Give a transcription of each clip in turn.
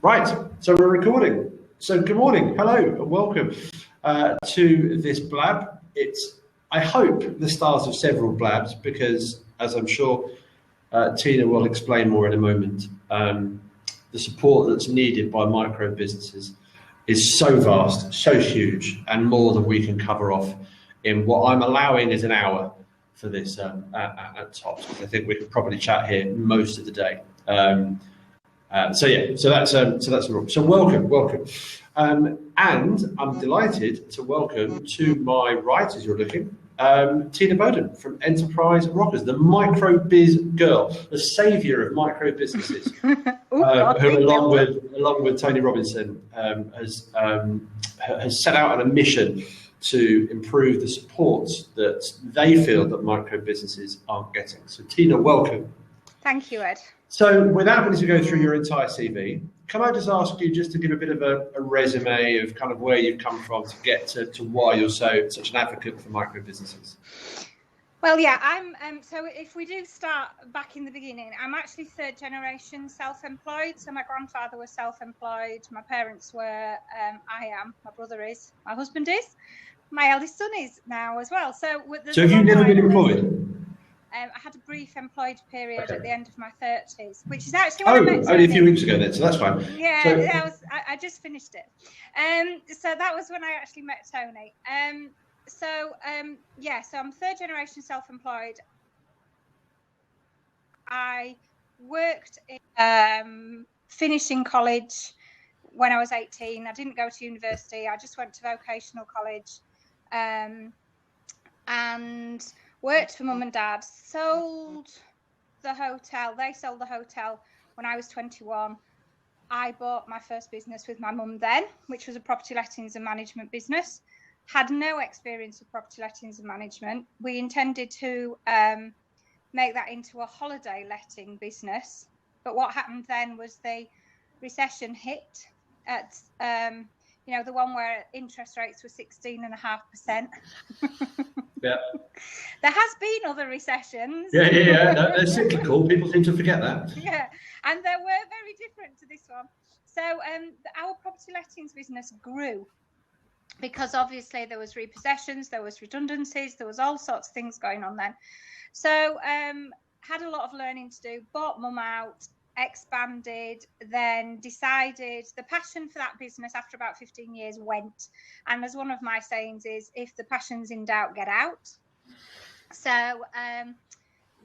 Right, so we're recording. So good morning, hello, and welcome to this Blab. It's, I hope, the start of several Blabs because, as I'm sure Tina will explain more in a moment, the support that's needed by micro businesses is so vast, so huge, and more than we can cover off in what I'm allowing as an hour for this at tops. I think we could probably chat here most of the day. So that's all. So welcome, and I'm delighted to welcome to my right, as you're looking, Tina Boden from Enterprise Rockers, the micro biz girl, the saviour of micro businesses, who, along with Tony Robinson, has set out on a mission to improve the support that they feel that micro businesses aren't getting. So Tina, welcome. Thank you, Ed. So without having to go through your entire CV, can I just ask you just to give a bit of a resume of kind of where you've come from to get to why you're such an advocate for micro businesses? Well, yeah, I'm. So if we do start back in the beginning, I'm actually third generation self-employed. So my grandfather was self-employed, my parents were, I am, my brother is, my husband is, my eldest son is now as well. So have you never been employed? I had a brief employed period at the end of my 30s, which is actually when I met Tony. Only a few weeks ago then, so that's fine. Yeah, I just finished it. So that was when I actually met Tony. So I'm third generation self-employed. I worked in finishing college when I was 18. I didn't go to university. I just went to vocational college and worked for mum and dad, sold the hotel. They sold the hotel when I was 21. I bought my first business with my mum then, which was a property lettings and management business. Had no experience of property lettings and management. We intended to make that into a holiday letting business. But what happened then was the recession hit at, the one where interest rates were 16.5%. Yeah. There has been other recessions. Yeah. They're cyclical. People seem to forget that. Yeah, and they were very different to this one. So our property lettings business grew because obviously there was repossessions, there was redundancies, there was all sorts of things going on then. So had a lot of learning to do, bought mum out, expanded, then decided the passion for that business after about 15 years went. And as one of my sayings is, if the passion's in doubt, get out. So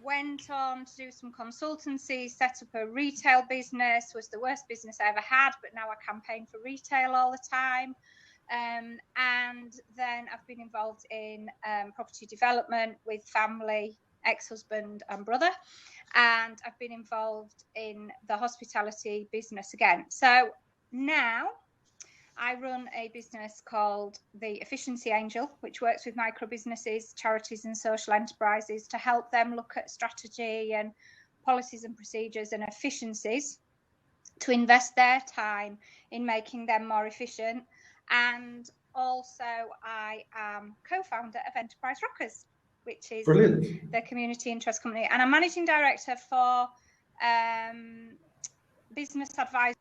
went on to do some consultancy, set up a retail business, was the worst business I ever had, but now I campaign for retail all the time. And then I've been involved in property development with family, ex-husband and brother, and I've been involved in the hospitality business again. So now I run a business called the Efficiency Angel, which works with micro businesses, charities and social enterprises to help them look at strategy and policies and procedures and efficiencies to invest their time in making them more efficient. And also I am co-founder of Enterprise Rockers, which is Brilliant. The community interest company. And I'm managing director for Business Advisory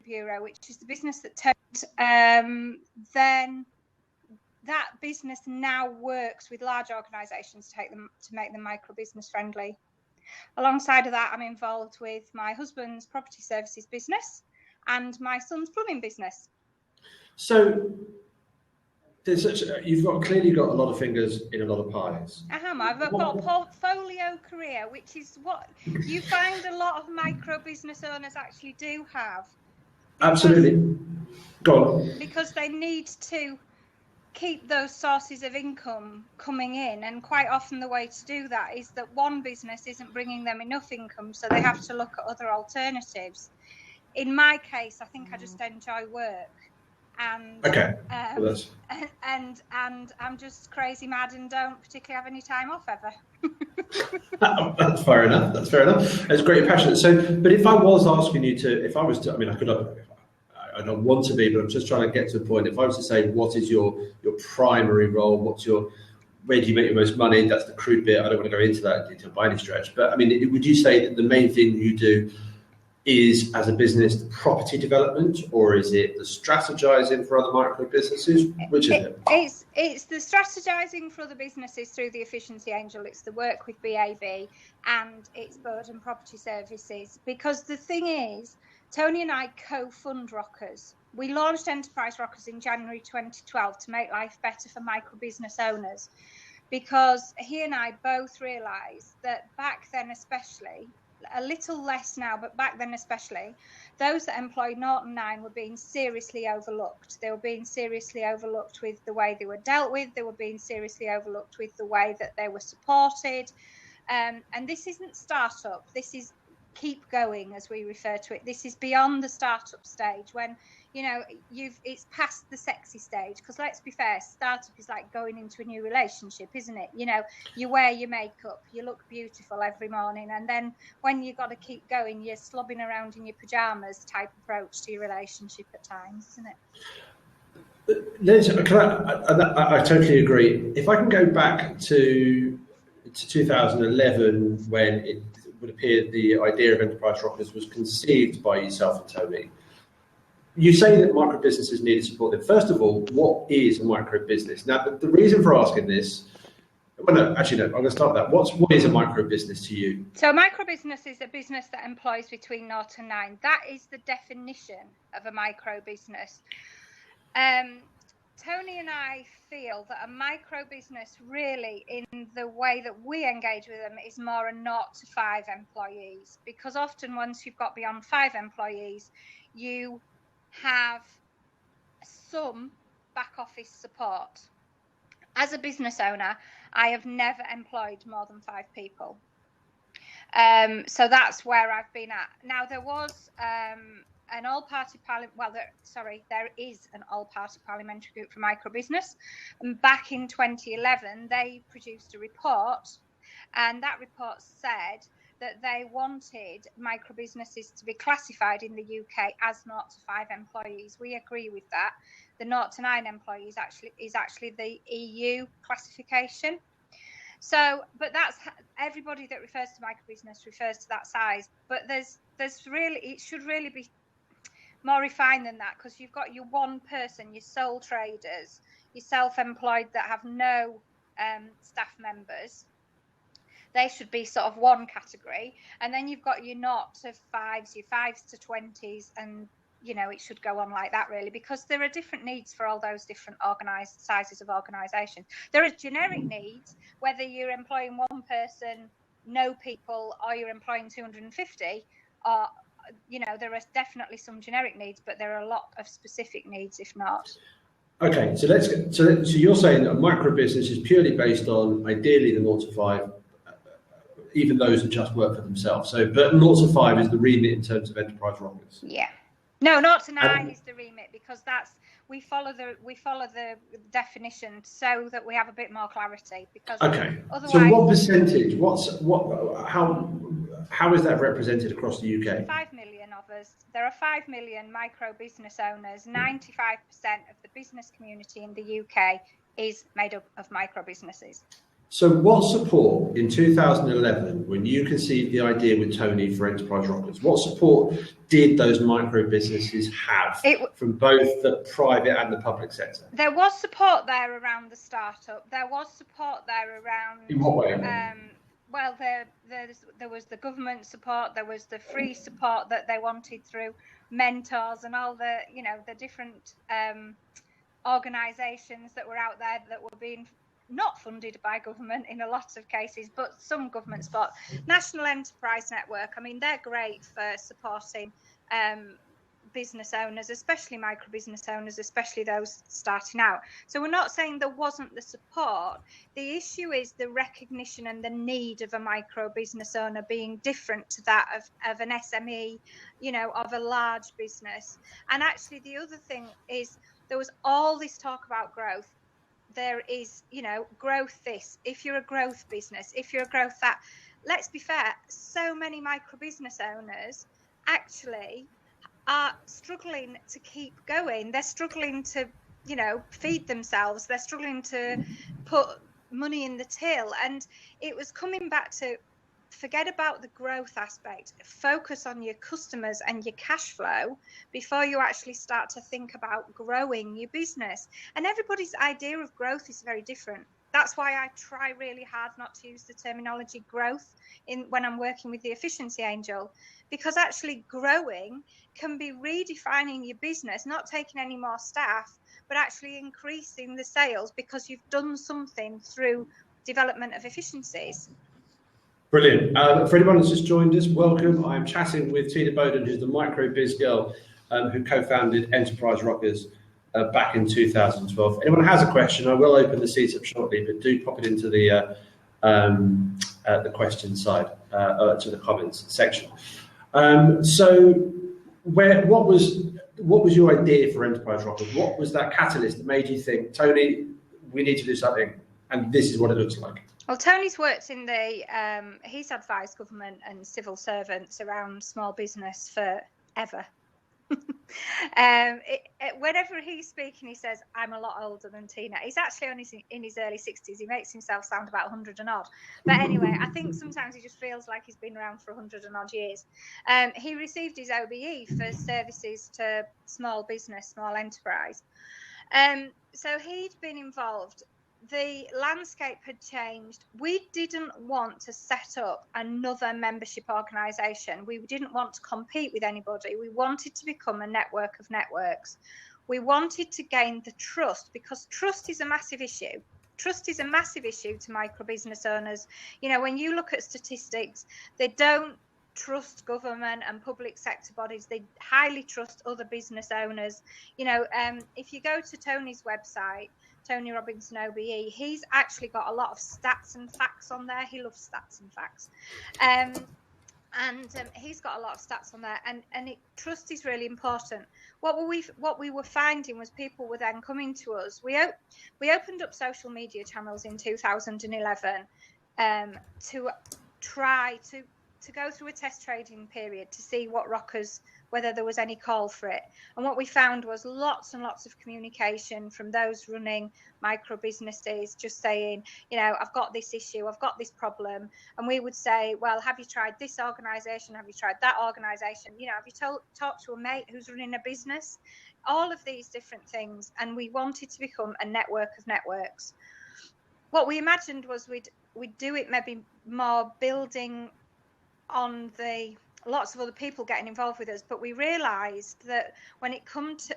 Bureau, which is the business that turned, then that business now works with large organisations to make them micro business friendly. Alongside of that, I'm involved with my husband's property services business and my son's plumbing business. So you've clearly got a lot of fingers in a lot of pies. I've got a portfolio career, which is what you find a lot of micro business owners actually do have. Absolutely. Go on. Because they need to keep those sources of income coming in, and quite often the way to do that is that one business isn't bringing them enough income, so they have to look at other alternatives. In my case, I think I just enjoy work. And and I'm just crazy mad and don't particularly have any time off ever. That's fair enough. It's great passion. So, but if I was asking you to, I don't want to be, but I'm just trying to get to a point. If I was to say, what is your primary role? Where do you make your most money? That's the crude bit. I don't want to go into that detail by any stretch. But I mean, would you say that the main thing you do is, as a business, property development, or is it the strategizing for other micro businesses? Which is it? It's the strategizing for other businesses through the Efficiency Angel. It's the work with BAB, and it's Boden Property Services. Because the thing is, Tony and I co-fund Rockers. We launched Enterprise Rockers in January 2012 to make life better for micro business owners, because he and I both realised that back then, especially, a little less now, but back then especially, those that employed 0 and 9 were being seriously overlooked. They were being seriously overlooked with the way they were dealt with. They were being seriously overlooked with the way that they were supported. And this isn't startup. This is keep going, as we refer to it. This is beyond the startup stage, when it's past the sexy stage, because let's be fair, startup is like going into a new relationship, isn't it? You wear your makeup, you look beautiful every morning, and then when you got to keep going, you're slobbing around in your pajamas type approach to your relationship at times, isn't it? Liz, I totally agree. If I can go back to 2011, when it would appear the idea of Enterprise Rockers was conceived by yourself and Tony. You say that micro businesses needed support. First of all, what is a micro business? Now, the reason for asking this, I'm going to start with that. What is a micro business to you? So a micro business is a business that employs between 0 and 9. That is the definition of a micro business. Tony and I feel that a micro business, really, in the way that we engage with them, is more a 0 to 5 employees, because often once you've got beyond 5 employees, you have some back office support. As a business owner, I have never employed more than 5 people. So that's where I've been at. Now, there was an all-party there is an all-party parliamentary group for micro business. And back in 2011, they produced a report, and that report said that they wanted micro businesses to be classified in the UK as 0 to 5 employees. We agree with that. The 0 to 9 employees is actually the EU classification. So, but that's everybody that refers to micro business refers to that size. But it should really be more refined than that, because you've got your one person, your sole traders, your self-employed that have no staff members. They should be sort of one category, and then you've got your 0 to 5s, your 5s to 20s, and it should go on like that, really, because there are different needs for all those different sizes of organisations. There are generic needs, whether you're employing one person, no people, or you're employing 250, or there are definitely some generic needs, but there are a lot of specific needs, if not. Okay, so you're saying that a micro business is purely based on ideally the 0 to 5, even those that just work for themselves. So, but 0 to 5 is the remit in terms of Enterprise Rockers. Yeah. No, 0 to 9 is the remit, because we follow the definition so that we have a bit more clarity. Because otherwise, so what percentage? How is that represented across the UK? 5 million of us. There are 5 million micro business owners. 95% of the business community in the UK is made up of micro businesses. So what support in 2011, when you conceived the idea with Tony for Enterprise Rockers, what support did those micro businesses have from both the private and the public sector? There was support there around the startup. There was support there around... In what way? Well, there was the government support. There was the free support that they wanted through mentors and all the, the different organisations that were out there that were being not funded by government in a lot of cases, but some government support. National Enterprise Network, they're great for supporting business owners, especially micro business owners, especially those starting out. So we're not saying there wasn't the support. The issue is the recognition and the need of a micro business owner being different to that of an SME, of a large business. And actually the other thing is there was all this talk about growth. There is, growth this, if you're a growth business, if you're a growth that. Let's be fair, so many micro business owners actually are struggling to keep going. They're struggling to, feed themselves. They're struggling to put money in the till. And it was coming back to forget about the growth aspect. Focus on your customers and your cash flow before you actually start to think about growing your business. And everybody's idea of growth is very different. That's why I try really hard not to use the terminology growth when I'm working with the efficiency angel, because actually growing can be redefining your business, not taking any more staff, but actually increasing the sales because you've done something through development of efficiencies. Brilliant. For anyone that's just joined us, welcome. I'm chatting with Tina Boden, who's the micro biz girl who co-founded Enterprise Rockers back in 2012. If anyone has a question, I will open the seats up shortly, but do pop it into the question side, to the comments section. So, what was your idea for Enterprise Rockers? What was that catalyst that made you think, Tony, we need to do something, and this is what it looks like? Well, Tony's worked in he's advised government and civil servants around small business forever. Whenever he's speaking, he says, I'm a lot older than Tina. He's actually only in his early 60s. He makes himself sound about 100 and odd. But anyway, I think sometimes he just feels like he's been around for 100 and odd years. He received his OBE for services to small business, small enterprise. So he'd been involved. The landscape had changed. We didn't want to set up another membership organisation. We didn't want to compete with anybody. We wanted to become a network of networks. We wanted to gain the trust, because trust is a massive issue. Trust is a massive issue to micro business owners. You know, when you look at statistics, they don't trust government and public sector bodies. They highly trust other business owners. You know, if you go to Tony's website, Tony Robinson OBE, he's actually got a lot of stats and facts on there. He loves stats and facts. He's got a lot of stats on there, and trust is really important. What we were finding was people were then coming to us. We opened up social media channels in 2011 to try to go through a test trading period to see whether there was any call for it. And what we found was lots and lots of communication from those running micro businesses, just saying, you know, I've got this issue, I've got this problem. And we would say, well, have you tried this organisation? Have you tried that organisation? You know, have you talked to a mate who's running a business? All of these different things. And we wanted to become a network of networks. What we imagined was we'd do it maybe more building on the lots of other people getting involved with us, but we realised that when it comes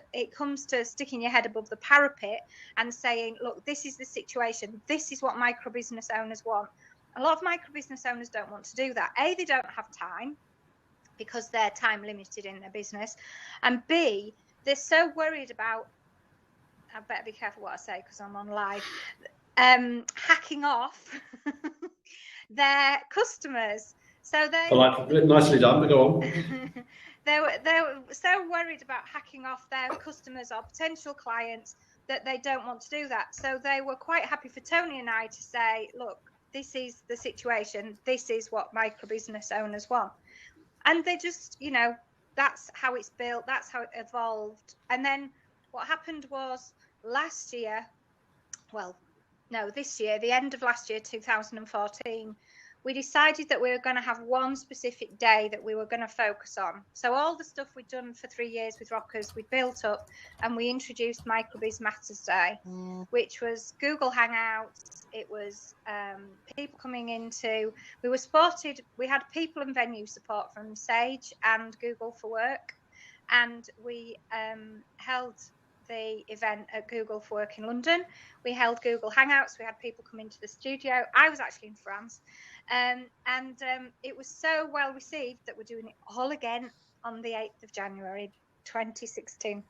to sticking your head above the parapet and saying, look, this is the situation, this is what micro business owners want. A lot of micro business owners don't want to do that. A, they don't have time because they're time limited in their business, and B, they're so worried about, I better be careful what I say because I'm on live, hacking off their customers. So nicely done, but go on. they were so worried about hacking off their customers or potential clients that they don't want to do that. So they were quite happy for Tony and I to say, look, this is the situation. This is what micro business owners want. And they just, you know, that's how it's built. That's how it evolved. And then what happened was this year, the end of last year, 2014, we decided that we were going to have one specific day that we were going to focus on. So all the stuff we'd done for 3 years with Rockers, we built up, and we introduced Microbiz Matters Day, which was Google Hangouts. It was people coming into, we had people and venue support from Sage and Google for Work, and we held the event at Google for Work in London. We held Google Hangouts. We had people come into the studio. I was actually in France. And it was so well received that we're doing it all again on the 8th of January 2016.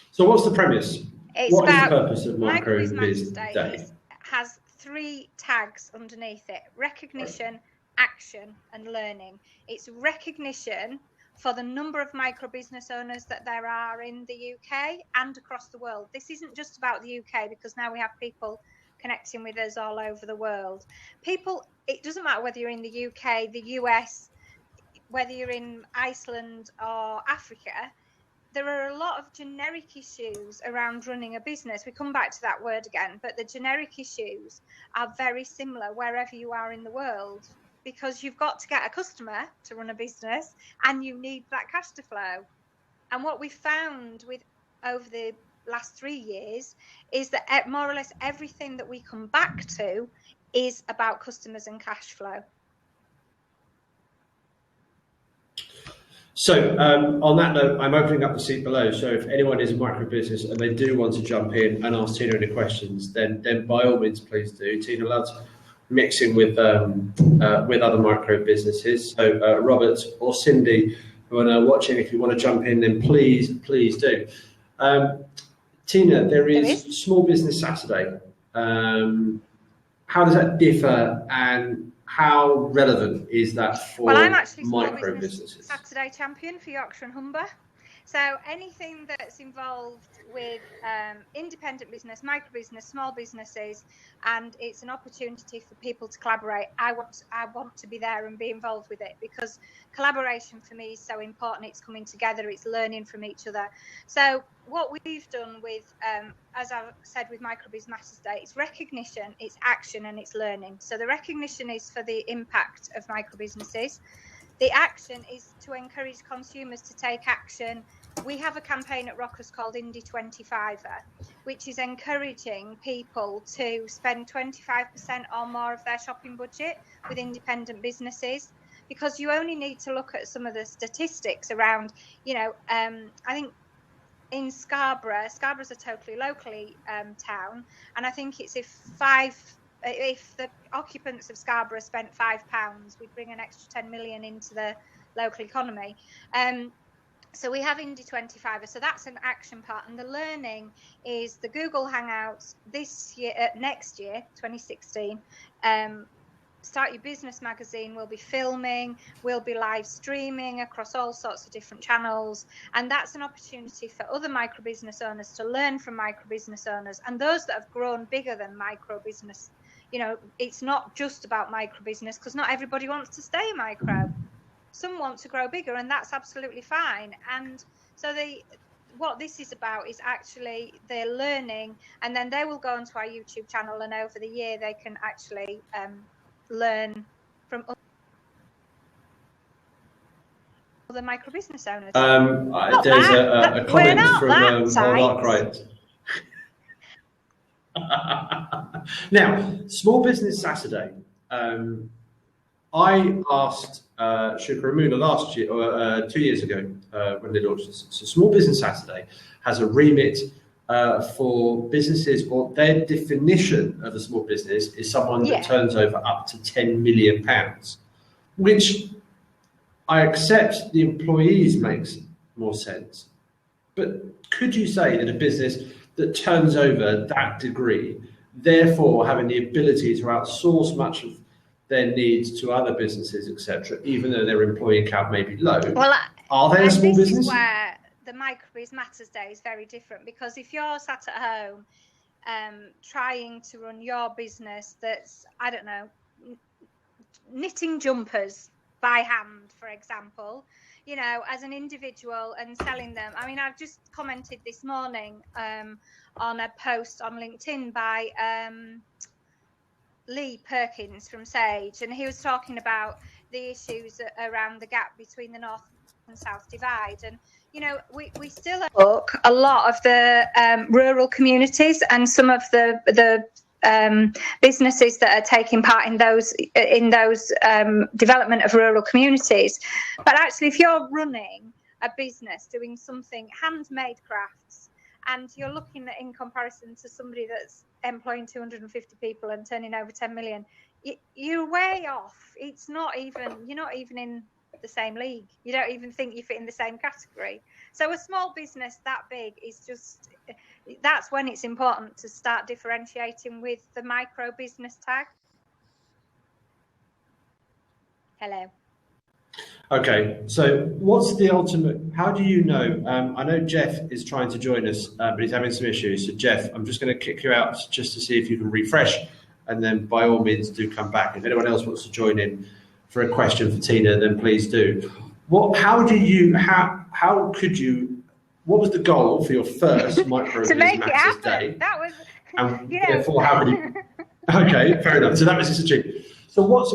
So what's the premise? What is the purpose of Microbiz Matters Day? It has 3 tags underneath it: recognition, action, and learning. It's recognition for the number of micro business owners that there are in the UK and across the world. This isn't just about the UK, because now we have people connecting with us all over the world. It doesn't matter whether you're in the UK, the US, whether you're in Iceland or Africa, there are a lot of generic issues around running a business. We come back to that word again, but the generic issues are very similar wherever you are in the world. because you've got to get a customer to run a business, and you need that cash to flow. And what we found with over the last 3 years is that more or less everything that we come back to is about customers and cash flow. So on that note, I'm opening up the seat below. So if anyone is a micro business and they do want to jump in and ask Tina any questions, then by all means, please do. Tina loves mixing with other micro businesses. So Robert or Cindy, who are watching, if you want to jump in, then please do. Tina, there is Small Business Saturday. How does that differ, and how relevant is that for I'm actually micro businesses? Saturday champion for Yorkshire and Humber. So anything that's involved with independent business, micro business, small businesses, and it's an opportunity for people to collaborate. I want to be there and be involved with it, because collaboration for me is so important. It's coming together, it's learning from each other. So what we've done with, as I've said with Micro Business Matters Day, it's recognition, it's action, and it's learning. So the recognition is for the impact of micro businesses. The action is to encourage consumers to take action. We have a campaign at Rockers called Indie 25er, which is encouraging people to spend 25% or more of their shopping budget with independent businesses, because you only need to look at some of the statistics around, I think in Scarborough's a totally locally town, and I think it's if the occupants of Scarborough spent £5, we'd bring an extra 10 million into the local economy. So we have Indie 25er, so that's an action part, and the learning is the Google Hangouts this year, next year, 2016. Start Your Business magazine will be filming, we'll be live streaming across all sorts of different channels, and that's an opportunity for other micro business owners to learn from micro business owners and those that have grown bigger than micro business. It's not just about micro business, because not everybody wants to stay micro. Some want to grow bigger, and that's absolutely fine. And so what this is about is actually they're learning, and then they will go onto our YouTube channel, and over the year they can actually learn from other micro business owners. There's a comment from Arkwright. Now, Small Business Saturday. I asked Shukramuna last year, or 2 years ago, when they launched this. So Small Business Saturday has a remit for businesses, or their definition of a small business is someone that turns over up to £10 million, which I accept the employees makes more sense. But could you say that a business that turns over that degree, therefore having the ability to outsource much of their needs to other businesses, etc., even though their employee count may be low, are they a small business? This is where the Micro Business Matters Day is very different, because if you're sat at home trying to run your business that's, I don't know, knitting jumpers by hand, for example, as an individual and selling them. I mean, I've just commented this morning on a post on LinkedIn by Lee Perkins from Sage, and he was talking about the issues around the gap between the North and South divide. And we still look a lot of the rural communities and some of the businesses that are taking part in those development of rural communities. But actually, if you're running a business doing something handmade crafts, and you're looking at, in comparison to somebody that's employing 250 people and turning over 10 million, you're way off. It's not even, you're not even in the same league. You don't even think you fit in the same category. So a small business that big is just, that's when it's important to start differentiating with the micro business tag. Hello. Okay, so what's the ultimate, how do you know, I know Jeff is trying to join us, but he's having some issues. So Jeff, I'm just going to kick you out just to see if you can refresh, and then by all means do come back. If anyone else wants to join in for a question for Tina, then please do. What was the goal for your first Micro Business Matters Day? That was, and therefore, how could you, okay, fair enough. So that was just a trick. So what's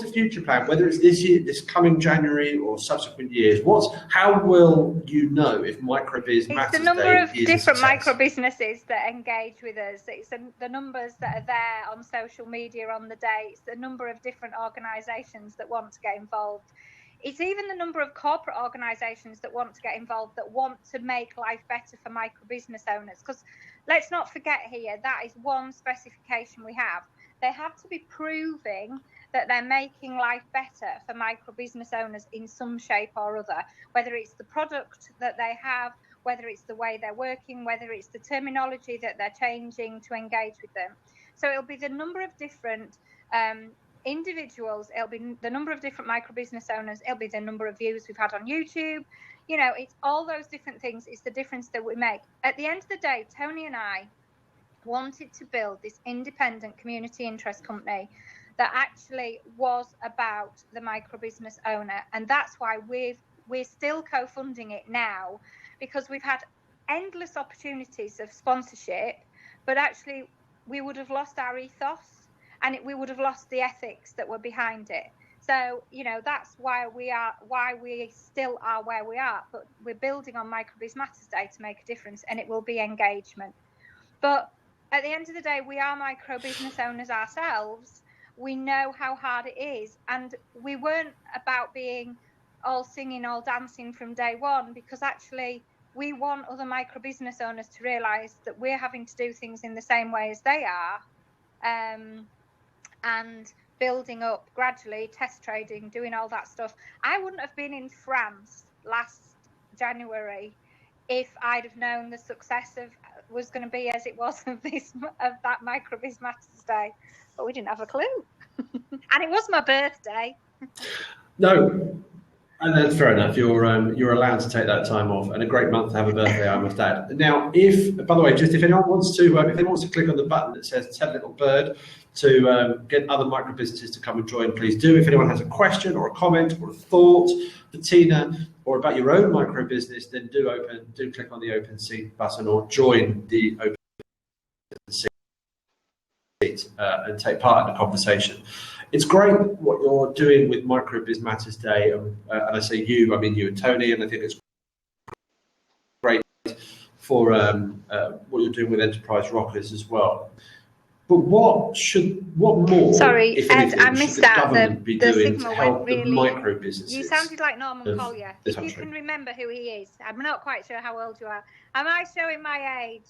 the future plan? Whether it's this year, this coming January, or subsequent years, how will you know if Microbiz Matters Day is a success? It's the number of different micro businesses that engage with us. It's the numbers that are there on social media on the day. It's the number of different organisations that want to get involved. It's even the number of corporate organisations that want to get involved, that want to make life better for micro business owners. Because let's not forget here, that is one specification we have. They have to be proving that they're making life better for micro business owners in some shape or other, whether it's the product that they have, whether it's the way they're working, whether it's the terminology that they're changing to engage with them. So it'll be the number of different individuals, it'll be the number of different micro business owners, it'll be the number of views we've had on YouTube. You know, it's all those different things. It's the difference that we make. At the end of the day, Tony and I wanted to build this independent community interest company that actually was about the micro business owner, and that's why we're still co-funding it now, because we've had endless opportunities of sponsorship, but actually we would have lost our ethos, and we would have lost the ethics that were behind it. So, you know, that's why we still are where we are, but we're building on Microbiz Matters Day to make a difference, and it will be engagement. But at the end of the day, we are micro business owners ourselves. We know how hard it is. And we weren't about being all singing, all dancing from day one, because actually we want other micro business owners to realise that we're having to do things in the same way as they are, and building up gradually, test trading, doing all that stuff. I wouldn't have been in France last January if I'd have known the success was going to be as it was of that Microbiz Matters Day, but we didn't have a clue. And it was my birthday. No, and that's fair enough. You're allowed to take that time off, and a great month to have a birthday, I must add. Now, by the way, just if anyone wants to click on the button that says "Tell Little Bird" to get other micro businesses to come and join, please do. If anyone has a question or a comment or a thought for Tina or about your own micro business, then do click on the open seat button or join the open seat and take part in the conversation. It's great what you're doing with Microbiz Matters Day, and I say you, I mean you and Tony, and I think it's great for what you're doing with Enterprise Rockers as well. But what more? Sorry, if Ed, anything, I missed should the that. government be The doing to signal help went really. the micro businesses? You sounded like Norman Collier. If you country? can remember who he is, I'm not quite sure how old you are. Am I showing my age?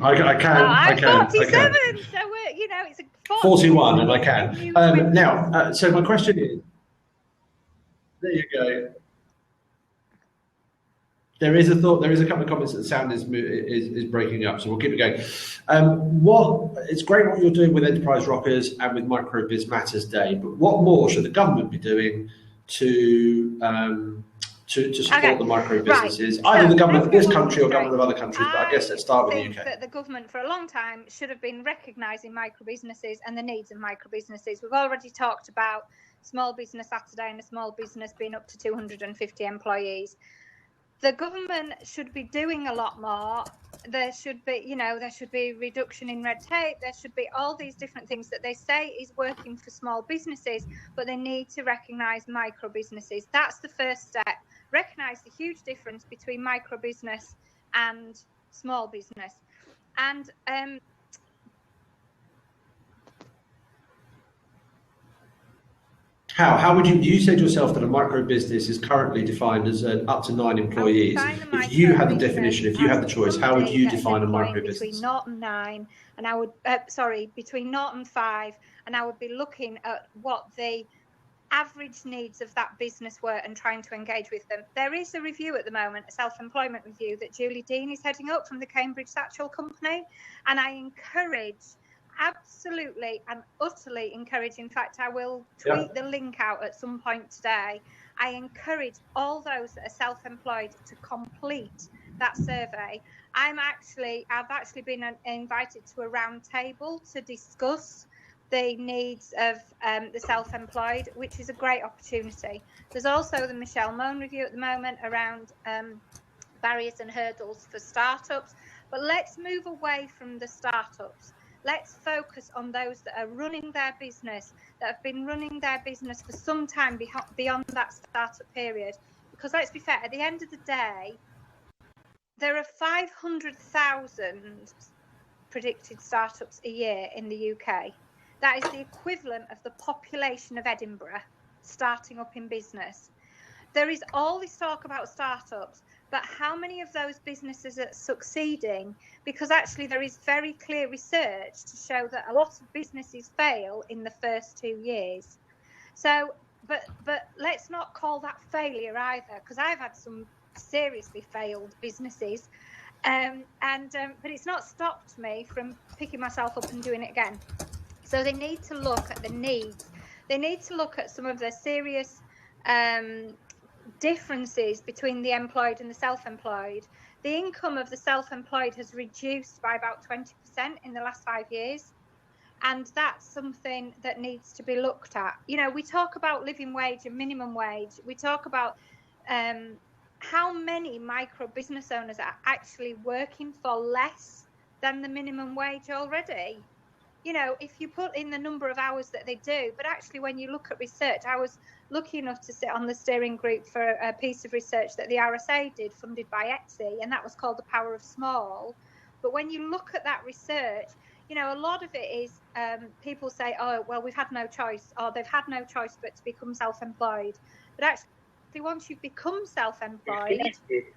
I can. I'm 47, I can. so it's a 41, and I can. Now, so my question is, there you go. There is a couple of comments that the sound is breaking up, so we'll keep it going. It's great what you're doing with Enterprise Rockers and with Microbiz Matters Day, but what more should the government be doing to support the micro businesses, either the government of this country or government of other countries? But I guess let's start with the UK. That the government for a long time should have been recognising micro businesses and the needs of micro businesses. We've already talked about Small Business Saturday and a small business being up to 250 employees. The government should be doing a lot more. There should be reduction in red tape. There should be all these different things that they say is working for small businesses, but they need to recognise micro businesses. That's the first step. Recognise the huge difference between micro business and small business. And How would you said yourself that a micro business is currently defined as up to 9 employees? If you had the definition, if you had the choice, how would you define a micro business? Between 0 and 9, and I would between 0 and 5, and I would be looking at what the average needs of that business were and trying to engage with them. There is a review at the moment, a self-employment review that Julie Dean is heading up from the Cambridge Satchel Company, and I absolutely and utterly encourage, in fact I will tweet the link out at some point today, I encourage all those that are self-employed to complete that survey. I've actually been invited to a round table to discuss the needs of the self-employed, which is a great opportunity. There's also the Michelle Moan review at the moment around barriers and hurdles for startups, but let's move away from the startups. let's focus on those that are running their business, that have been running their business for some time beyond that startup period. Because let's be fair, at the end of the day, there are 500,000 predicted startups a year in the UK. That is the equivalent of the population of Edinburgh starting up in business. There is all this talk about startups, but how many of those businesses are succeeding? Because actually there is very clear research to show that a lot of businesses fail in the first 2 years. So, but let's not call that failure either, because I've had some seriously failed businesses. But it's not stopped me from picking myself up and doing it again. So they need to look at the needs. They need to look at some of the serious differences between the employed and the self-employed. The income of the self-employed has reduced by about 20% in the last 5 years. And that's something that needs to be looked at. You know, we talk about living wage and minimum wage. We talk about how many micro business owners are actually working for less than the minimum wage already. You know, if you put in the number of hours that they do, but actually when you look at research, I was lucky enough to sit on the steering group for a piece of research that the RSA did, funded by Etsy, and that was called The Power of Small. But when you look at that research, you know, a lot of it is people say, oh, well, we've had no choice, or they've had no choice but to become self-employed. But actually, once you've become self-employed,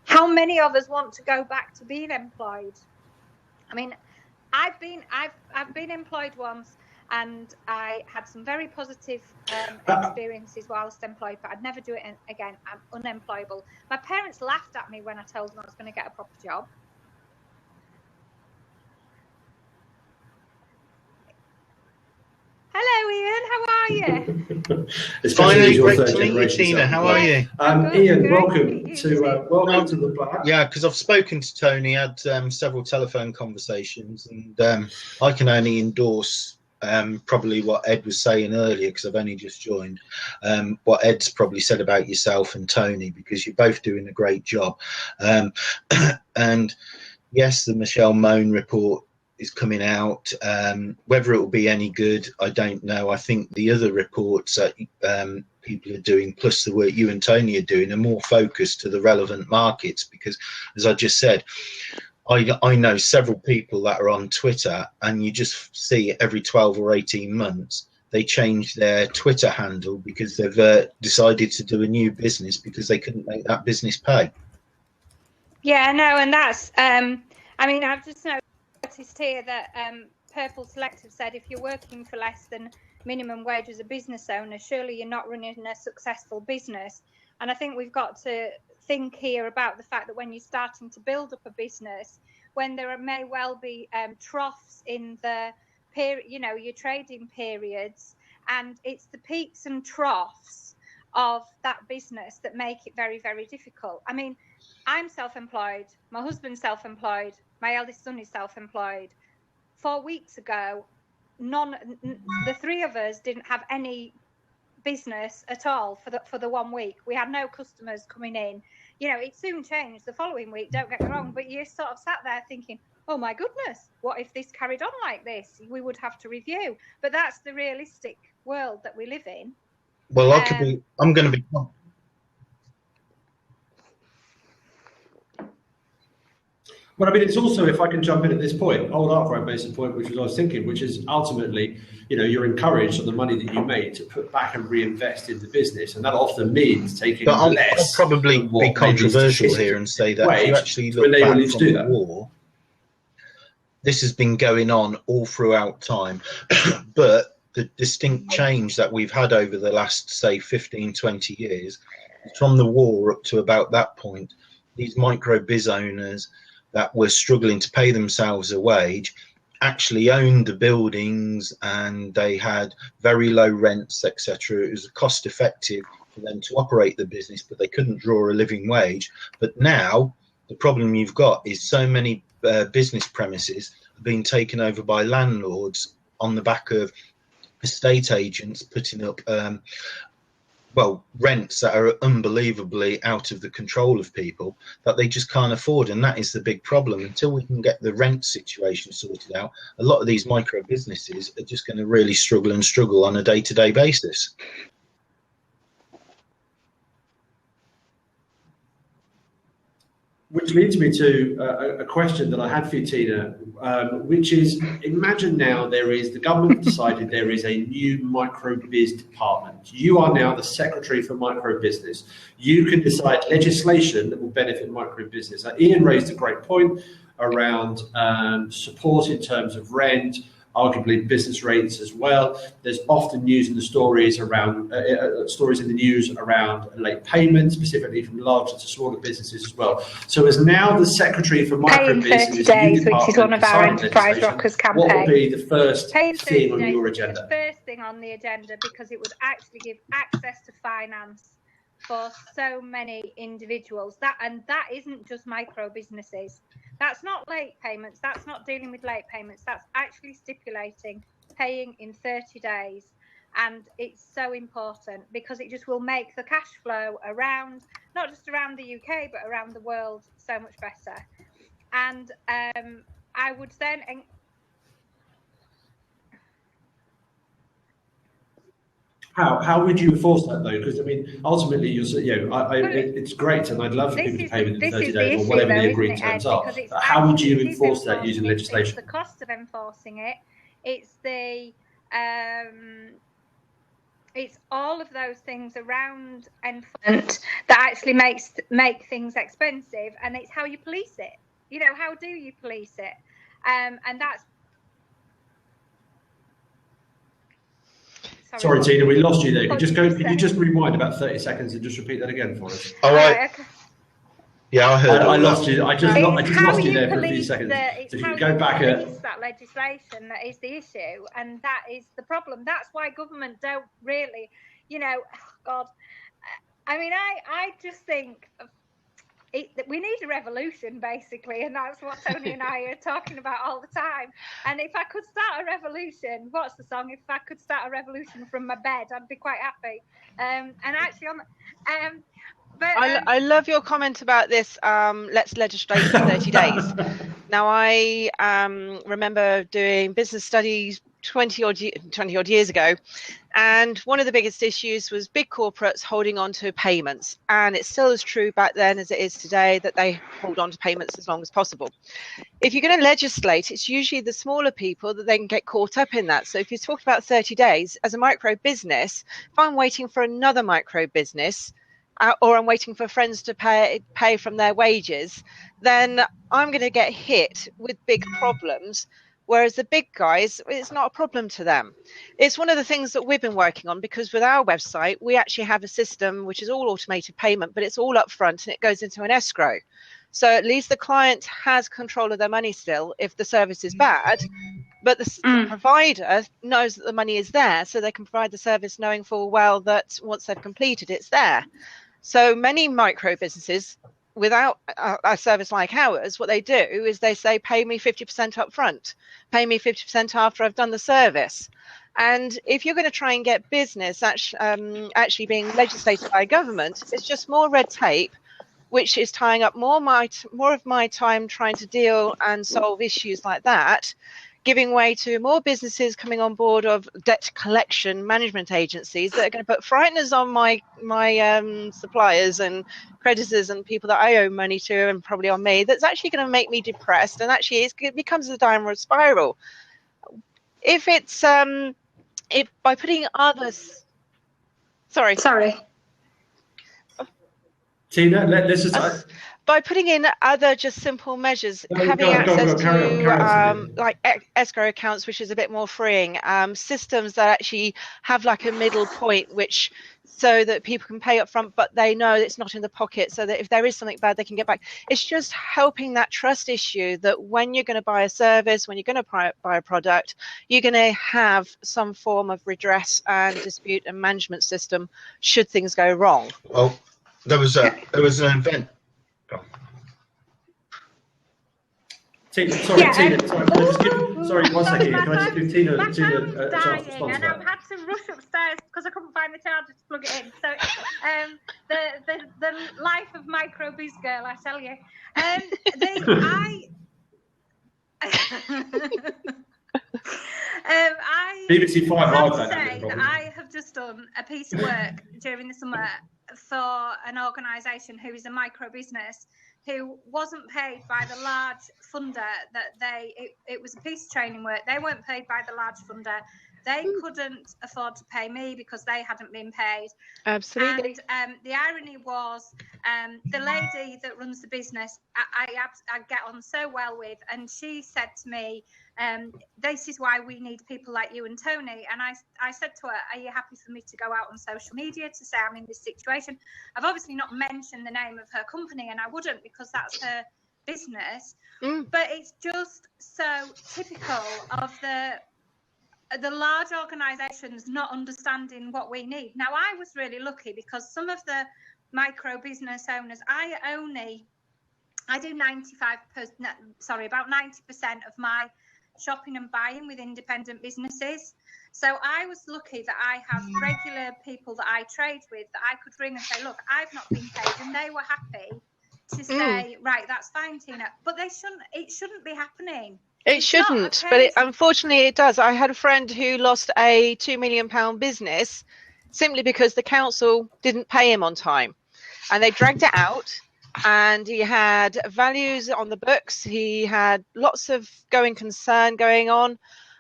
how many of us want to go back to being employed? I mean, I've been employed once, and I had some very positive experiences whilst employed, but I'd never do it again. I'm unemployable. My parents laughed at me when I told them I was going to get a proper job. Hello, Ian. How are you? It's finally great to meet you, Tina. How are you? Ian, welcome to the Blab. Yeah, because I've spoken to Tony, had several telephone conversations, and I can only endorse probably what Ed was saying earlier, because I've only just joined. What Ed's probably said about yourself and Tony, because you're both doing a great job. And yes, the Michelle Moan report is coming out. Whether it will be any good, I don't know. I think the other reports that people are doing, plus the work you and Tony are doing, are more focused to the relevant markets, because, as I just said, I know several people that are on Twitter, and you just see every 12 or 18 months they change their Twitter handle because they've decided to do a new business because they couldn't make that business pay. Yeah, no, and that's I mean, I've just noticed here that Purple Select have said, if you're working for less than minimum wage as a business owner, surely you're not running a successful business. And I think we've got to think here about the fact that when you're starting to build up a business, when there may well be troughs in the period, you know, your trading periods, and it's the peaks and troughs of that business that make it very, very difficult. I mean, I'm self-employed, my husband's self-employed, my eldest son is self-employed. 4 weeks ago, the three of us didn't have any business at all for the 1 week. We had no customers coming in. You know, it soon changed the following week, don't get me wrong, but you sort of sat there thinking, oh my goodness, what if this carried on like this? We would have to review. But that's the realistic world that we live in. Well, I'm going to be. Well, I mean, it's also, if I can jump in at this point, old upright basic point, which was I was thinking, which is ultimately, you know, you're encouraged on the money that you made to put back and reinvest in the business, and that often means taking less. I'll probably be controversial here and say that if you actually look back from the war, this has been going on all throughout time, but the distinct change that we've had over the last, say, 15, 20 years, from the war up to about that point, these micro biz owners that were struggling to pay themselves a wage actually owned the buildings, and they had very low rents, etc. It was cost effective for them to operate the business, but they couldn't draw a living wage. But now the problem you've got is so many business premises are being taken over by landlords on the back of estate agents putting up well, rents that are unbelievably out of the control of people that they just can't afford. And that is the big problem. Until we can get the rent situation sorted out, a lot of these micro businesses are just going to really struggle on a day-to-day basis. Which leads me to a question that I had for you, Tina, which is, imagine now the government decided there is a new micro-biz department. You are now the Secretary for Micro-Business. You can decide legislation that will benefit micro-business. Ian raised a great point around support in terms of rent, arguably business rates as well. There's often news in the stories around stories in the news around late payments, specifically from large to smaller businesses as well. So as now the Secretary for Micro-Business, 30 days, which is one of our Enterprise Rockers campaigns. What would be the first thing on your agenda? The first thing on the agenda, because it would actually give access to finance for so many individuals. That isn't just micro businesses. That's not late payments. That's not dealing with late payments. That's actually stipulating paying in 30 days. And it's so important because it just will make the cash flow around, not just around the UK, but around the world so much better. And I would then... How would you enforce that though? Because I mean, ultimately, it's great, and I'd love for people to pay within 30 days or whatever the agreed terms are. But how would you enforce that using legislation? It's the cost of enforcing it. It's the it's all of those things around enforcement that actually make things expensive, and it's how you police it. You know, how do you police it? And that's. Sorry, Tina, we lost you there. Could you just rewind about 30 seconds and just repeat that again for us? All right. Okay. Yeah, I heard. I lost you. I just lost you there for a few seconds. So if you go back that legislation that is the issue, and that is the problem. That's why government don't really, you know, God. I mean, I just think we need a revolution, basically, and that's what Tony and I are talking about all the time. And if I could start a revolution, what's the song? If I could start a revolution from my bed, I'd be quite happy. And actually, I love your comment about this. Let's legislate for 30 days. Now, I remember doing business studies 20 odd years ago, and one of the biggest issues was big corporates holding on to payments, and it's still as true back then as it is today that they hold on to payments as long as possible. If you're going to legislate, it's usually the smaller people that they can get caught up in that. So if you talk about 30 days as a micro business, if I'm waiting for another micro business, or I'm waiting for friends to pay from their wages, then I'm going to get hit with big problems. Whereas the big guys, it's not a problem to them. It's one of the things that we've been working on, because with our website, we actually have a system which is all automated payment, but it's all upfront and it goes into an escrow. So at least the client has control of their money still if the service is bad, but the provider knows that the money is there, so they can provide the service knowing full well that once they've completed, it's there. So many micro businesses, without a service like ours, what they do is they say, pay me 50% up front, pay me 50% after I've done the service. And if you're going to try and get business actually being legislated by government, it's just more red tape, which is tying up more of my time trying to deal and solve issues like that, giving way to more businesses coming on board of debt collection management agencies that are going to put frighteners on my suppliers and creditors and people that I owe money to, and probably on me. That's actually going to make me depressed, and actually it becomes a downward spiral. If it's by putting others, sorry, Tina, let's just. By putting in other just simple measures, having access to like escrow accounts, which is a bit more freeing, systems that actually have like a middle point, which so that people can pay up front, but they know it's not in the pocket, so that if there is something bad, they can get back. It's just helping that trust issue that when you're going to buy a service, when you're going to buy a product, you're going to have some form of redress and dispute and management system should things go wrong. Well, there was an event. Tina, sorry, Yeah, Tina. Sorry, can I just give, sorry, one second. my Can I just give Tina my a phone's chance to dying, respond to and I've that? had to rush upstairs because I couldn't find the charger to plug it in. So, the life of micro biz girl, I tell you. BBC Five I have Live to don't have say this that problem. I have just done a piece of work during the summer for an organisation who is a micro business who wasn't paid by the large funder that it was a piece of training work. They weren't paid by the large funder. They couldn't afford to pay me because they hadn't been paid. Absolutely. And the irony was the lady that runs the business, I get on so well with, and she said to me, this is why we need people like you and Tony. And I said to her, are you happy for me to go out on social media to say I'm in this situation? I've obviously not mentioned the name of her company, and I wouldn't because that's her business. But it's just so typical of the large organisations not understanding what we need. Now, I was really lucky because some of the micro business owners, I do about 90% of my shopping and buying with independent businesses. So I was lucky that I have regular people that I trade with that I could ring and say, look, I've not been paid, and they were happy to say, right, that's fine, Tina. But it shouldn't be happening. It shouldn't, but unfortunately it does. I had a friend who lost a £2 million business simply because the council didn't pay him on time, and they dragged it out, and he had values on the books. He had lots of going concern going on,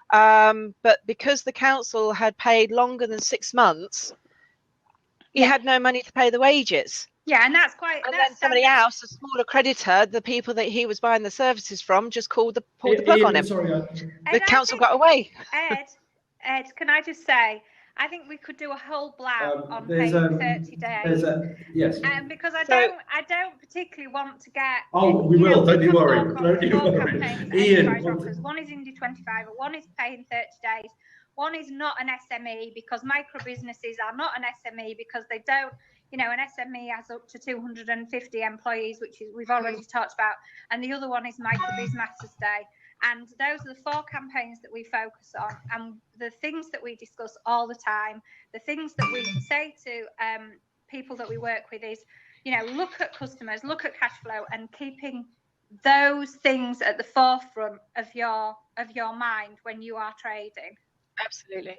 but because the council had paid longer than 6 months, he had no money to pay the wages. Yeah, and that's quite. And then somebody else, a smaller creditor, the people that he was buying the services from, just pulled the plug on him. Sorry, the council got away. Ed, can I just say, I think we could do a whole blab on paying 30 days. Yes. Because I don't particularly want to get. Oh, we will. Don't you worry. Don't you worry. Ian, one is Indy 25, one is paying 30 days. One is not an SME because micro businesses are not an SME because they don't. An SME has up to 250 employees, which we've already talked about. And the other one is Micro Biz Matters Day. And those are the 4 campaigns that we focus on. And the things that we discuss all the time, the things that we say to people that we work with is, look at customers, look at cash flow, and keeping those things at the forefront of your mind when you are trading. Absolutely.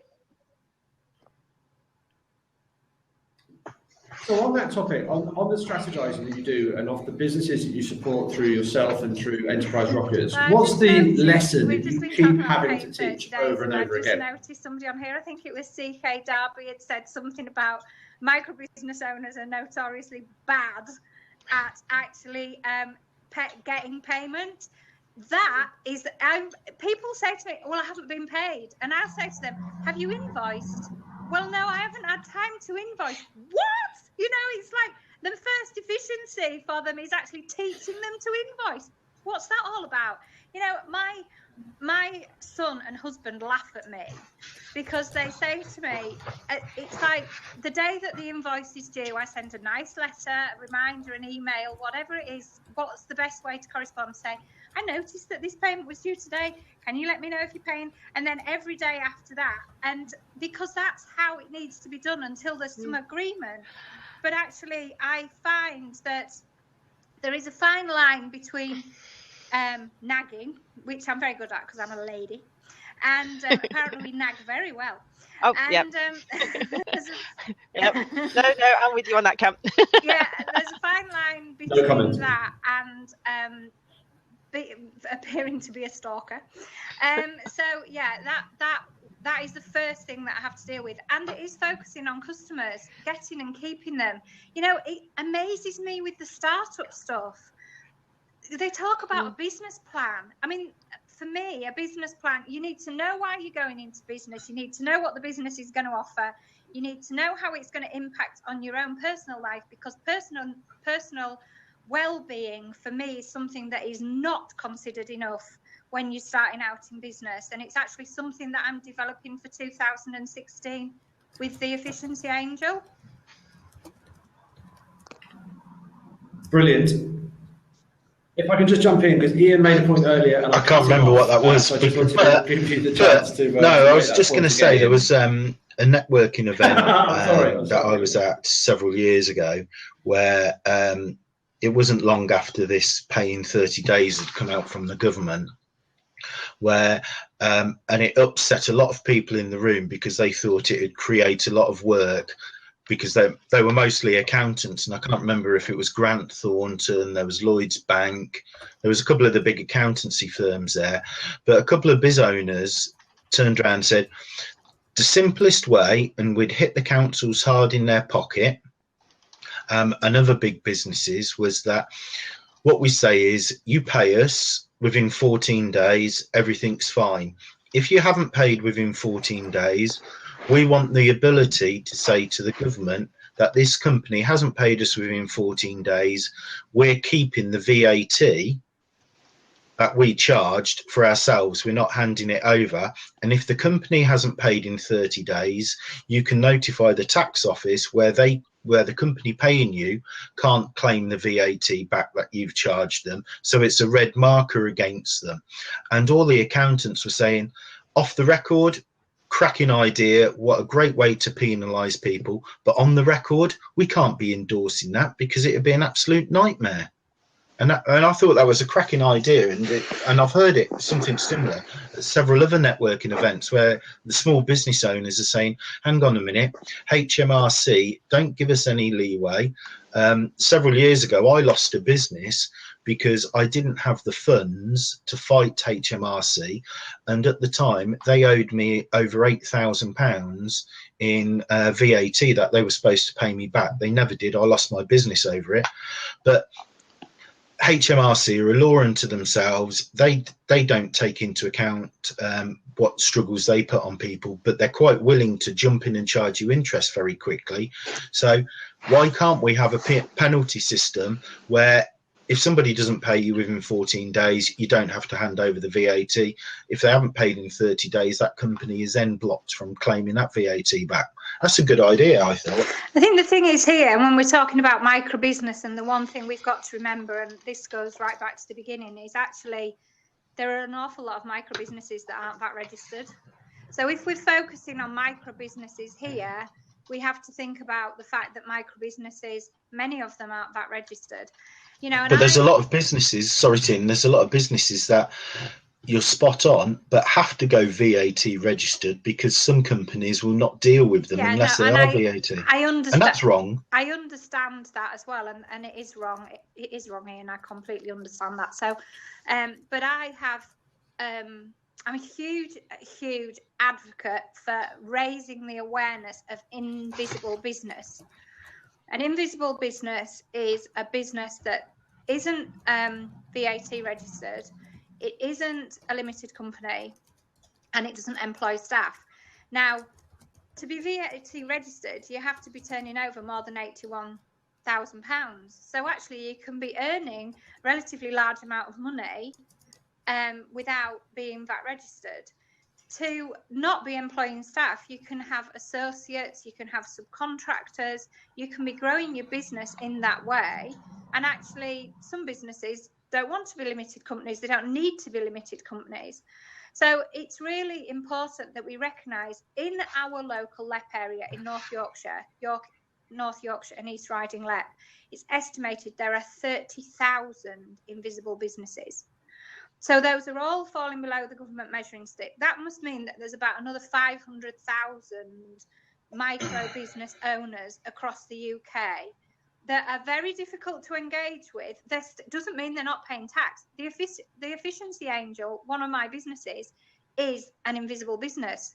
So on that topic, on the strategizing that you do and of the businesses that you support through yourself and through Enterprise Rockers, what's the lesson that you keep having to teach over and over again? I just noticed somebody on here, I think it was CK Darby, had said something about micro business owners are notoriously bad at actually getting payment. That is, people say to me, well, I haven't been paid. And I'll say to them, have you invoiced? Well, no, I haven't had time to invoice. What? It's like the first efficiency for them is actually teaching them to invoice. What's that all about? My son and husband laugh at me because they say to me, it's like the day that the invoice is due, I send a nice letter, a reminder, an email, whatever it is. What's the best way to correspond? Say, I noticed that this payment was due today. Can you let me know if you're paying? And then every day after that. And because that's how it needs to be done until there's some agreement. But actually, I find that there is a fine line between nagging, which I'm very good at because I'm a lady, and apparently we nag very well. Oh, and, yep. No, I'm with you on that, Cam. Yeah, there's a fine line between that and appearing to be a stalker. So yeah, that is the first thing that I have to deal with, and it is focusing on customers, getting and keeping them. It amazes me with the startup stuff. They talk about a business plan. I mean, for me, a business plan, you need to know why you're going into business. You need to know what the business is going to offer. You need to know how it's going to impact on your own personal life, because personal well-being for me is something that is not considered enough when you're starting out in business, and it's actually something that I'm developing for 2016 with the Efficiency Angel. Brilliant. if I can just jump in, because Ian made a point earlier, and I can't remember what that was. So I just wanted to give you the chance to. No, I was just going to say there was a networking event I'm that sorry. I was at several years ago, where it wasn't long after this paying 30 days had come out from the government, where and it upset a lot of people in the room because they thought it would create a lot of work, because they were mostly accountants, and I can't remember if it was Grant Thornton, there was Lloyd's Bank, there was a couple of the big accountancy firms there, but a couple of biz owners turned around and said the simplest way, and we'd hit the councils hard in their pocket, and other big businesses, was that what we say is you pay us within 14 days, everything's fine. If you haven't paid within 14 days, we want the ability to say to the government that this company hasn't paid us within 14 days. We're keeping the VAT that we charged for ourselves. We're not handing it over. And if the company hasn't paid in 30 days, you can notify the tax office where the company paying you can't claim the VAT back that you've charged them. So it's a red marker against them. And all the accountants were saying, off the record, cracking idea, what a great way to penalise people, but on the record we can't be endorsing that because it would be an absolute nightmare. And I thought that was a cracking idea, and I've heard it something similar at several other networking events where the small business owners are saying, hang on a minute, HMRC don't give us any leeway. Several years ago I lost a business because I didn't have the funds to fight HMRC, and at the time they owed me over £8,000 in VAT that they were supposed to pay me back. They never did. I lost my business over it. But HMRC are a law unto themselves. They don't take into account what struggles they put on people, but they're quite willing to jump in and charge you interest very quickly. So why can't we have a penalty system where if somebody doesn't pay you within 14 days, you don't have to hand over the VAT. If they haven't paid in 30 days, that company is then blocked from claiming that VAT back. That's a good idea, I thought. I think the thing is here, when we're talking about micro business, and the one thing we've got to remember, and this goes right back to the beginning, is actually there are an awful lot of micro businesses that aren't VAT registered. So if we're focusing on micro businesses here, we have to think about the fact that micro businesses, many of them aren't VAT registered. You know, but there's a lot of businesses, sorry Tim, there's a lot of businesses that you're spot on, but have to go VAT registered because some companies will not deal with them unless they are VAT. I understand. And that's wrong. I understand that as well, and it is wrong. It is wrong, Ian. I completely understand that. So, but I have, I'm a huge advocate for raising the awareness of invisible business. An invisible business is a business that isn't VAT registered, it isn't a limited company, and it doesn't employ staff. Now, to be VAT registered, you have to be turning over more than £81,000. So actually, you can be earning a relatively large amount of money without being VAT registered. To not be employing staff, you can have associates, you can have subcontractors, you can be growing your business in that way. And actually, some businesses don't want to be limited companies, they don't need to be limited companies. So it's really important that we recognise in our local LEP area in North Yorkshire, North Yorkshire and East Riding LEP, it's estimated there are 30,000 invisible businesses. So those are all falling below the government measuring stick. That must mean that there's about another 500,000 micro business owners across the UK that are very difficult to engage with. This doesn't mean they're not paying tax. The Efficiency Angel, one of my businesses, is an invisible business.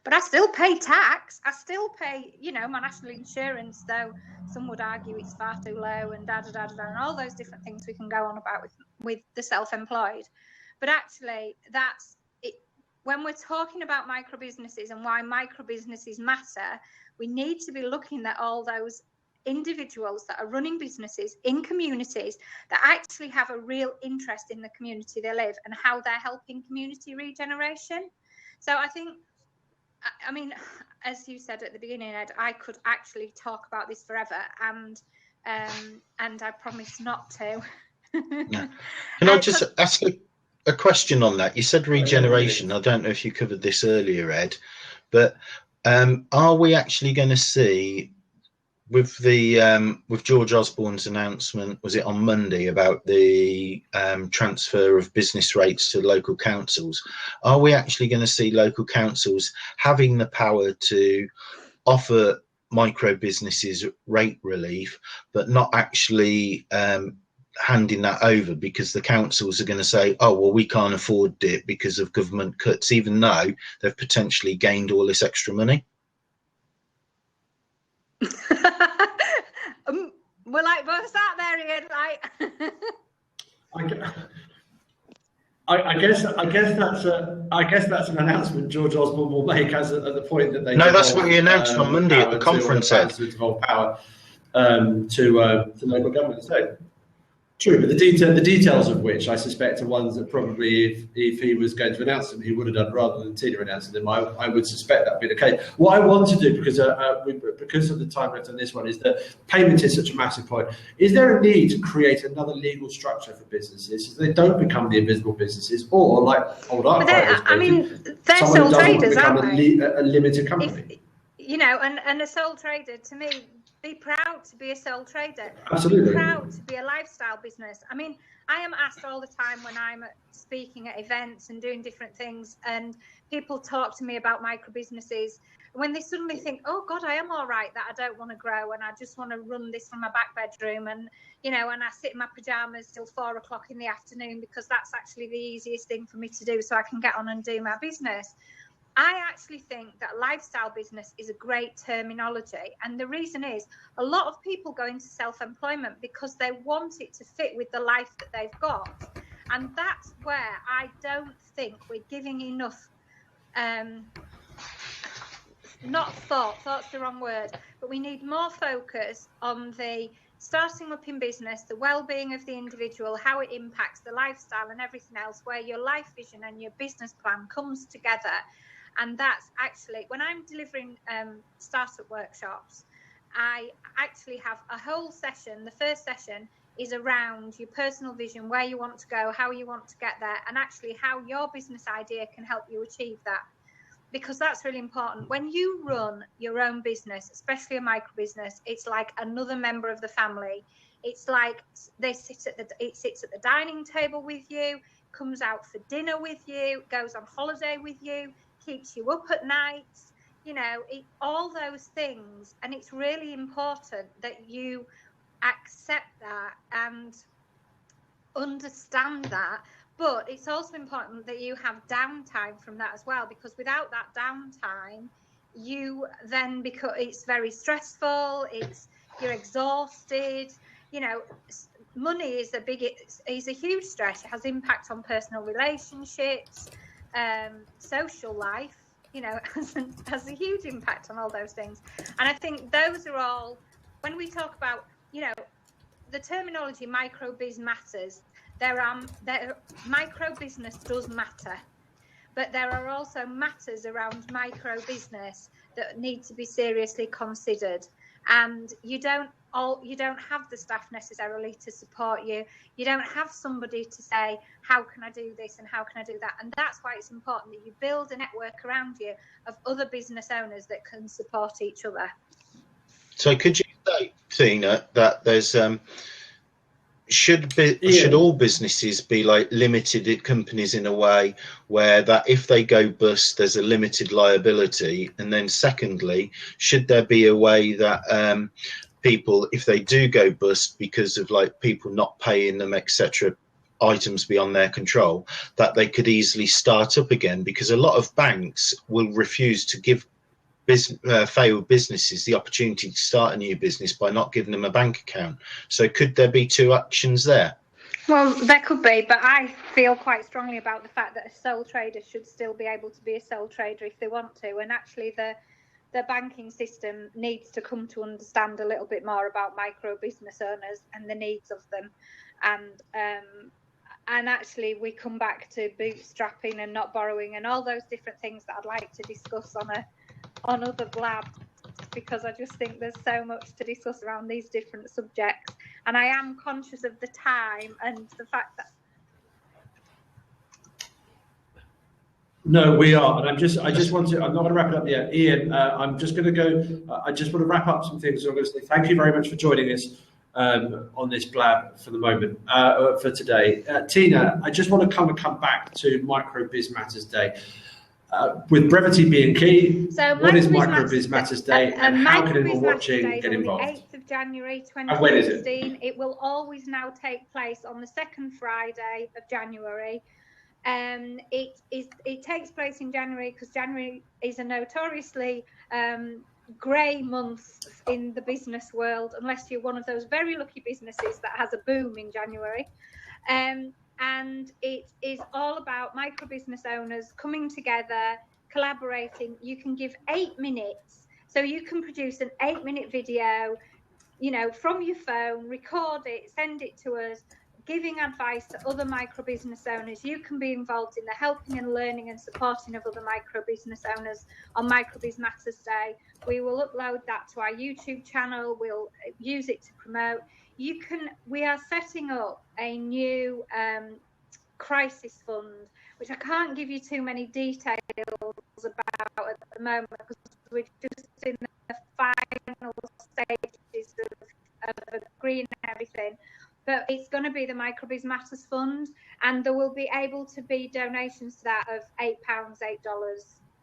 But I still pay tax. I still pay, my national insurance, though some would argue it's far too low and and all those different things we can go on about with the self-employed. But actually, that's it. When we're talking about micro businesses and why micro businesses matter, we need to be looking at all those individuals that are running businesses in communities that actually have a real interest in the community they live and how they're helping community regeneration. So I think, I mean, as you said at the beginning, Ed, I could actually talk about this forever, and I promise not to. Yeah. Can I just ask a question on that? You said regeneration. I don't know if you covered this earlier, Ed, but are we actually going to see with George Osborne's announcement, was it on Monday, about the transfer of business rates to local councils? Are we actually going to see local councils having the power to offer micro businesses rate relief, but not actually handing that over, because the councils are going to say, oh, well, we can't afford it because of government cuts, even though they've potentially gained all this extra money? We're like both sat there again, like. I guess that's an announcement George Osborne will make at the point that they. No, that's what he announced on Monday at the conference. To devolve power to local government. So true, but the details of which I suspect are ones that probably, if he was going to announce them, he would have done rather than Tina announcing them. I would suspect that would be the case. What I want to do, because of the time left on this one, is that payment is such a massive point. Is there a need to create another legal structure for businesses so they don't become the invisible businesses, or like old art? They're sole traders, aren't they? A limited company. And a sole trader, to me, be proud to be a sole trader. Absolutely. Be proud to be a lifestyle business. I mean, I am asked all the time when I'm speaking at events and doing different things, and people talk to me about micro businesses. When they suddenly think, oh God, I am all right, that I don't want to grow and I just want to run this from my back bedroom, and and I sit in my pajamas till 4 o'clock in the afternoon because that's actually the easiest thing for me to do so I can get on and do my business. I actually think that lifestyle business is a great terminology. And the reason is a lot of people go into self-employment because they want it to fit with the life that they've got. And that's where I don't think we're giving enough, not thought's the wrong word, but we need more focus on the starting up in business, the well-being of the individual, how it impacts the lifestyle and everything else, where your life vision and your business plan comes together. And that's actually, when I'm delivering startup workshops, I actually have a whole session. The first session is around your personal vision, where you want to go, how you want to get there, and actually how your business idea can help you achieve that. Because that's really important. When you run your own business, especially a micro business, it's like another member of the family. It's like it sits at the dining table with you, comes out for dinner with you, goes on holiday with you, keeps you up at night, all those things. And it's really important that you accept that and understand that. But it's also important that you have downtime from that as well, because without that downtime, you then it's very stressful. You're exhausted. Money is a huge stress. It has impact on personal relationships. Social life, has a huge impact on all those things. And I think those are all, when we talk about, the terminology micro biz matters. Micro business does matter, but there are also matters around micro business that need to be seriously considered. And you don't have the staff necessarily to support you. You don't have somebody to say, how can I do this and how can I do that? And that's why it's important that you build a network around you of other business owners that can support each other. So could you say, Tina, that there's should all businesses be like limited companies in a way where that if they go bust, there's a limited liability? And then secondly, should there be a way that people, if they do go bust because of like people not paying them, etc., items beyond their control, that they could easily start up again? Because a lot of banks will refuse to give failed businesses the opportunity to start a new business by not giving them a bank account. So could there be two actions there? Well, there could be, but I feel quite strongly about the fact that a sole trader should still be able to be a sole trader if they want to. And actually the banking system needs to come to understand a little bit more about micro business owners and the needs of them. And actually we come back to bootstrapping and not borrowing and all those different things that I'd like to discuss on other Blab, because I just think there's so much to discuss around these different subjects. and I am conscious of the time and the fact that. No, we are, and I just want to. I'm not going to wrap it up yet, Ian. I'm just going to go. I just want to wrap up some things. So I'm going to say thank you very much for joining us on this blab for the moment for today. Tina, I just want to come back to Micro Biz Matters Day. With brevity being key, so what is Micro Biz Matters Day, and how can anyone watching get involved? On the 8th of January 2016. It will always now take place on the second Friday of January. It takes place in January because January is a notoriously grey month in the business world, unless you're one of those very lucky businesses that has a boom in January. And it is all about micro business owners coming together, collaborating. You can give 8 minutes, so you can produce an 8-minute video, from your phone, record it, send it to us, giving advice to other micro business owners. You can be involved in the helping and learning and supporting of other micro business owners on Micro Biz Matters Day. We will upload that to our YouTube channel. We'll use it to promote. We are setting up a new crisis fund, which I can't give you too many details about at the moment because we're just in the final stages of agreeing everything. But it's going to be the Micro Biz Matters Fund, and there will be able to be donations to that of £8,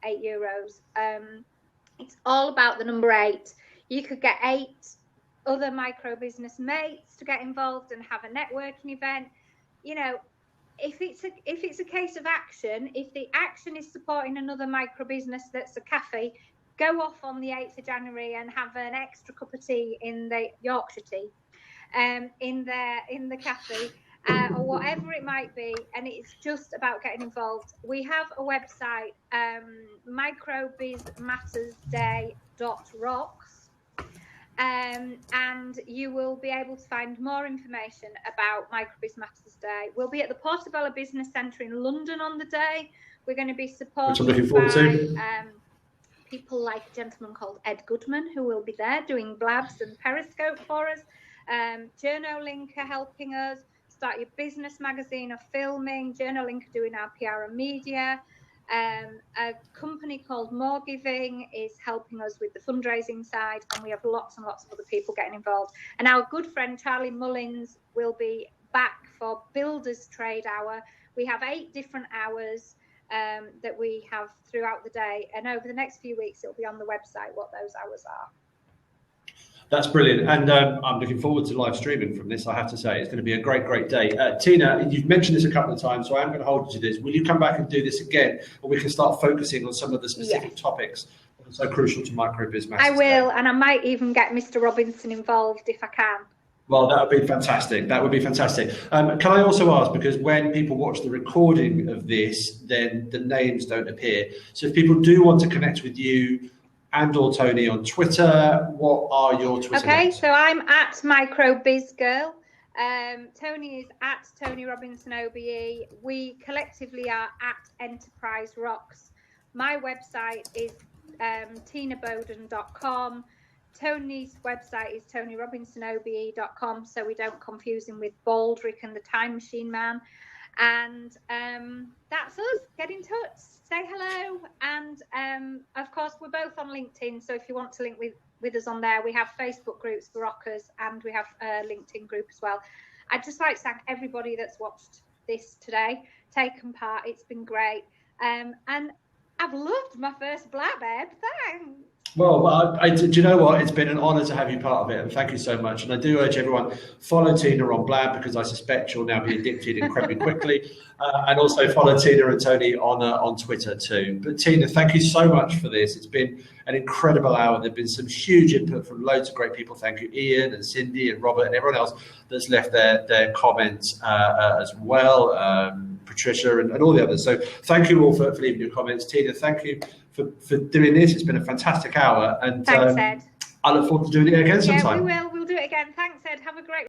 €8. It's all about the number 8. You could get 8 other micro business mates to get involved and have a networking event. If it's a case of action, if the action is supporting another micro business that's a cafe, go off on the 8th of January and have an extra cup of tea in the Yorkshire tea. In the cafe, or whatever it might be, and it's just about getting involved. We have a website, microbizmattersday.rocks, and you will be able to find more information about Micro Biz Matters Day. We'll be at the Portobello Business Centre in London on the day. We're going to be supported by people like a gentleman called Ed Goodman, who will be there doing blabs and Periscope for us. Journolink are helping us. Start Your Business magazine are filming. Journolink are doing our PR and media. A company called More Giving is helping us with the fundraising side, and we have lots and lots of other people getting involved. And our good friend Charlie Mullins will be back for Builders Trade Hour. We have 8 different hours that we have throughout the day, and over the next few weeks it'll be on the website what those hours are. That's brilliant, and I'm looking forward to live streaming from this. I have to say, it's going to be a great day. Tina, you've mentioned this a couple of times, so I'm going to hold you to this. Will you come back and do this again, or we can start focusing on some of the specific topics that are so crucial to Micro Biz Matters? I will, and I might even get Mr. Robinson involved if I can. Well, that would be fantastic. Can I also ask, because when people watch the recording of this, then the names don't appear. So if people do want to connect with you and or Tony on Twitter, what are your Twitter names? So I'm at MicroBizGirl. Tony is at Tony Robinson OBE. We collectively are at Enterprise Rocks. My website is tinaboden.com. Tony's website is TonyRobinsonOBE.com, so we don't confuse him with Baldrick and the Time Machine Man. And that's us. Get in touch, say hello, and of course we're both on LinkedIn, so if you want to link with us on there, we have Facebook groups for rockers, and we have a LinkedIn group as well. I'd just like to thank everybody that's watched this today, taken part. It's been great, and I've loved my first Blab, Ed. Thanks. Well, do you know what? It's been an honour to have you part of it, and thank you so much. And I do urge everyone, follow Tina on Blab, because I suspect you'll now be addicted incredibly quickly, and also follow Tina and Tony on Twitter too. But Tina, thank you so much for this. It's been an incredible hour. There've been some huge input from loads of great people. Thank you, Ian and Cindy and Robert and everyone else that's left their comments as well, Patricia and all the others. So thank you all for leaving your comments. Tina, thank you for doing this. It's been a fantastic hour, and thanks, Ed. I look forward to doing it again sometime. Yeah, we will. We'll do it again. Thanks, Ed. Have a great